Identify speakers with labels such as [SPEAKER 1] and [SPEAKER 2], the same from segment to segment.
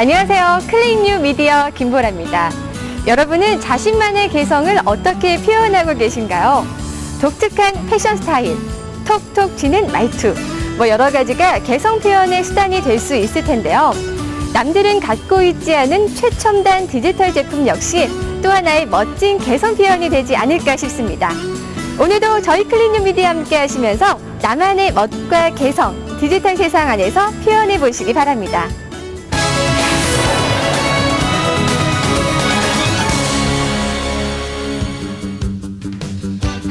[SPEAKER 1] 안녕하세요. 클릭뉴 미디어 김보라입니다. 여러분은 자신만의 개성을 어떻게 표현하고 계신가요? 독특한 패션 스타일, 톡톡 튀는 말투, 여러 가지가 개성 표현의 수단이 될 수 있을 텐데요. 남들은 갖고 있지 않은 최첨단 디지털 제품 역시 또 하나의 멋진 개성 표현이 되지 않을까 싶습니다. 오늘도 저희 클릭뉴 미디어와 함께 하시면서 나만의 멋과 개성, 디지털 세상 안에서 표현해 보시기 바랍니다.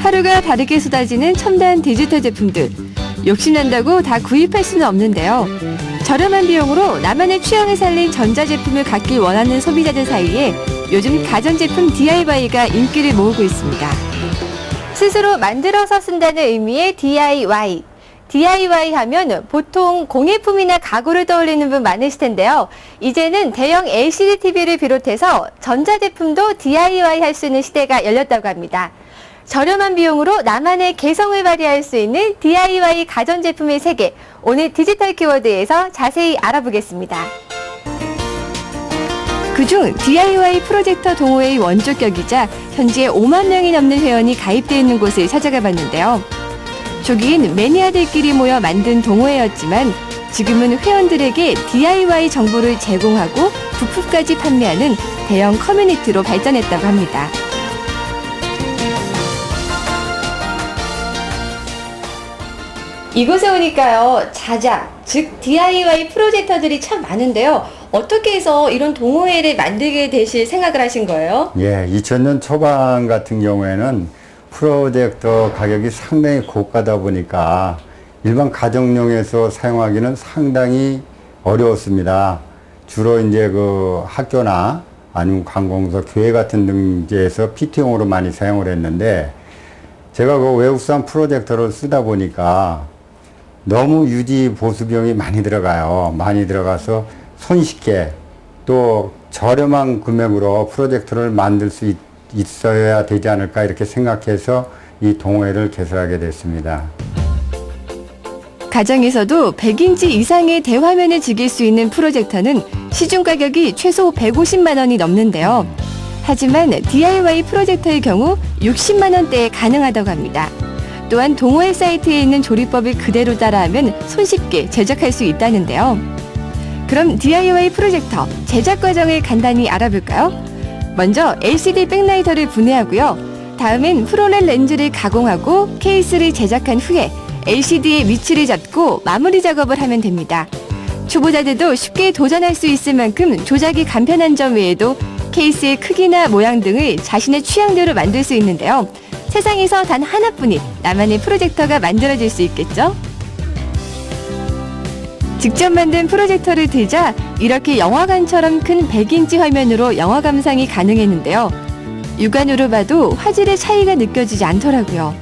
[SPEAKER 1] 하루가 다르게 쏟아지는 첨단 디지털 제품들. 욕심난다고 다 구입할 수는 없는데요. 저렴한 비용으로 나만의 취향을 살린 전자제품을 갖길 원하는 소비자들 사이에 요즘 가전제품 DIY가 인기를 모으고 있습니다. 스스로 만들어서 쓴다는 의미의 DIY. DIY 하면 보통 공예품이나 가구를 떠올리는 분 많으실 텐데요. 이제는 대형 LCD TV를 비롯해서 전자제품도 DIY 할 수 있는 시대가 열렸다고 합니다. 저렴한 비용으로 나만의 개성을 발휘할 수 있는 DIY 가전제품의 세계, 오늘 디지털 키워드에서 자세히 알아보겠습니다. 그중 DIY 프로젝터 동호회의 원조격이자 현재 5만 명이 넘는 회원이 가입되어 있는 곳을 찾아가 봤는데요. 초기엔 매니아들끼리 모여 만든 동호회였지만 지금은 회원들에게 DIY 정보를 제공하고 부품까지 판매하는 대형 커뮤니티로 발전했다고 합니다. 이곳에 오니까요, 자작, 즉 DIY 프로젝터들이 참 많은데요. 어떻게 해서 이런 동호회를 만들게 되실 생각을 하신 거예요?
[SPEAKER 2] 2000년 초반 같은 경우에는 프로젝터 가격이 상당히 고가다 보니까 일반 가정용에서 사용하기는 상당히 어려웠습니다. 주로 이제 그 학교나 아니면 관공서, 교회 같은 데에서 PT용으로 많이 사용을 했는데, 제가 그 외국산 프로젝터를 쓰다 보니까 너무 유지 보수 비용이 많이 들어가요. 많이 들어가서 손쉽게 또 저렴한 금액으로 프로젝터를 만들 수 있어야 되지 않을까 이렇게 생각해서 이 동호회를 개설하게 됐습니다.
[SPEAKER 1] 가정에서도 100인치 이상의 대화면을 즐길 수 있는 프로젝터는 시중 가격이 최소 150만 원이 넘는데요. 하지만 DIY 프로젝터의 경우 60만 원대에 가능하다고 합니다. 또한 동호회 사이트에 있는 조리법을 그대로 따라하면 손쉽게 제작할 수 있다는데요. 그럼 DIY 프로젝터 제작 과정을 간단히 알아볼까요? 먼저 LCD 백라이터를 분해하고요. 다음엔 프로렐 렌즈를 가공하고 케이스를 제작한 후에 LCD의 위치를 잡고 마무리 작업을 하면 됩니다. 초보자들도 쉽게 도전할 수 있을 만큼 조작이 간편한 점 외에도 케이스의 크기나 모양 등을 자신의 취향대로 만들 수 있는데요. 세상에서 단 하나뿐인 나만의 프로젝터가 만들어질 수 있겠죠? 직접 만든 프로젝터를 들자 이렇게 영화관처럼 큰 100인치 화면으로 영화 감상이 가능했는데요. 육안으로 봐도 화질의 차이가 느껴지지 않더라고요.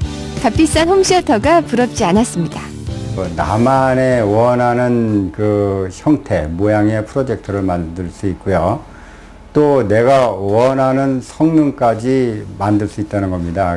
[SPEAKER 1] 값비싼 홈시어터가 부럽지 않았습니다.
[SPEAKER 2] 나만의 원하는 그 형태, 모양의 프로젝터를 만들 수 있고요. 또 내가 원하는 성능까지 만들 수 있다는 겁니다.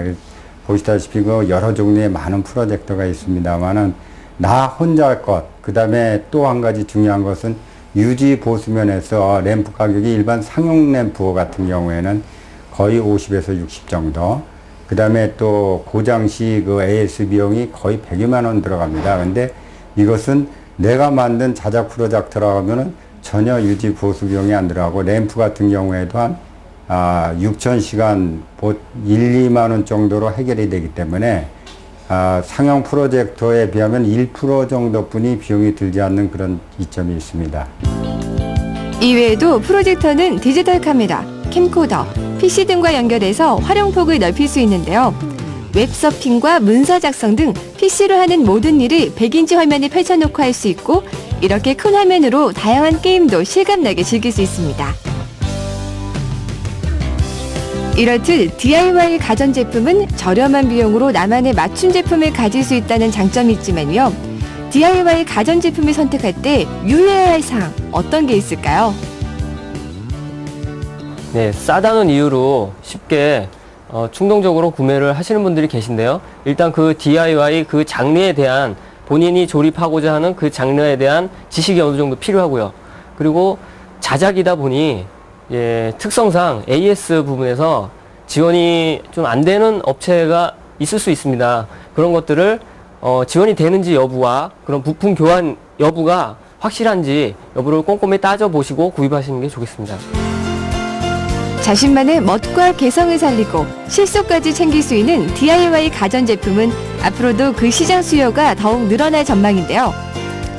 [SPEAKER 2] 보시다시피 그 여러 종류의 많은 프로젝터가 있습니다만은 나 혼자 것, 그 다음에 또 한 가지 중요한 것은 유지 보수 면에서 램프 가격이 일반 상용 램프 같은 경우에는 거의 50에서 60 정도, 그 다음에 또 고장 시 그 AS 비용이 거의 100여만 원 들어갑니다. 근데 이것은 내가 만든 자작 프로젝터라고 하면은 전혀 유지 보수 비용이 안 들어가고, 램프 같은 경우에도 한 6,000시간 1, 2만 원 정도로 해결이 되기 때문에 상용 프로젝터에 비하면 1% 정도뿐이 비용이 들지 않는 그런 이점이 있습니다.
[SPEAKER 1] 이외에도 프로젝터는 디지털 카메라, 캠코더, PC 등과 연결해서 활용폭을 넓힐 수 있는데요. 웹서핑과 문서 작성 등 PC로 하는 모든 일을 100인치 화면에 펼쳐놓고 할 수 있고, 이렇게 큰 화면으로 다양한 게임도 실감나게 즐길 수 있습니다. 이렇듯 DIY 가전제품은 저렴한 비용으로 나만의 맞춤 제품을 가질 수 있다는 장점이 있지만요. DIY 가전제품을 선택할 때 유의해야 할 사항 어떤 게 있을까요?
[SPEAKER 3] 네, 싸다는 이유로 쉽게 충동적으로 구매를 하시는 분들이 계신데요. 일단 그 DIY 그 장르에 대한 본인이 조립하고자 하는 그 장르에 대한 지식이 어느 정도 필요하고요. 그리고 자작이다 보니 특성상 AS 부분에서 지원이 좀 안 되는 업체가 있을 수 있습니다. 그런 것들을 지원이 되는지 여부와 그런 부품 교환 여부가 확실한지 여부를 꼼꼼히 따져보시고 구입하시는 게 좋겠습니다.
[SPEAKER 1] 자신만의 멋과 개성을 살리고 실속까지 챙길 수 있는 DIY 가전제품은 앞으로도 그 시장 수요가 더욱 늘어날 전망인데요.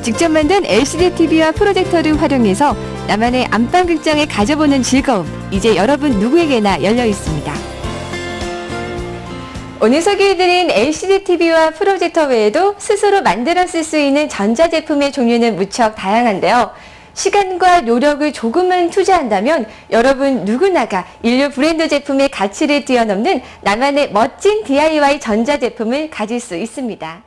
[SPEAKER 1] 직접 만든 LCD TV와 프로젝터를 활용해서 나만의 안방극장을 가져보는 즐거움, 이제 여러분 누구에게나 열려 있습니다. 오늘 소개해드린 LCD TV와 프로젝터 외에도 스스로 만들어 쓸 수 있는 전자제품의 종류는 무척 다양한데요. 시간과 노력을 조금만 투자한다면 여러분 누구나가 인류 브랜드 제품의 가치를 뛰어넘는 나만의 멋진 DIY 전자제품을 가질 수 있습니다.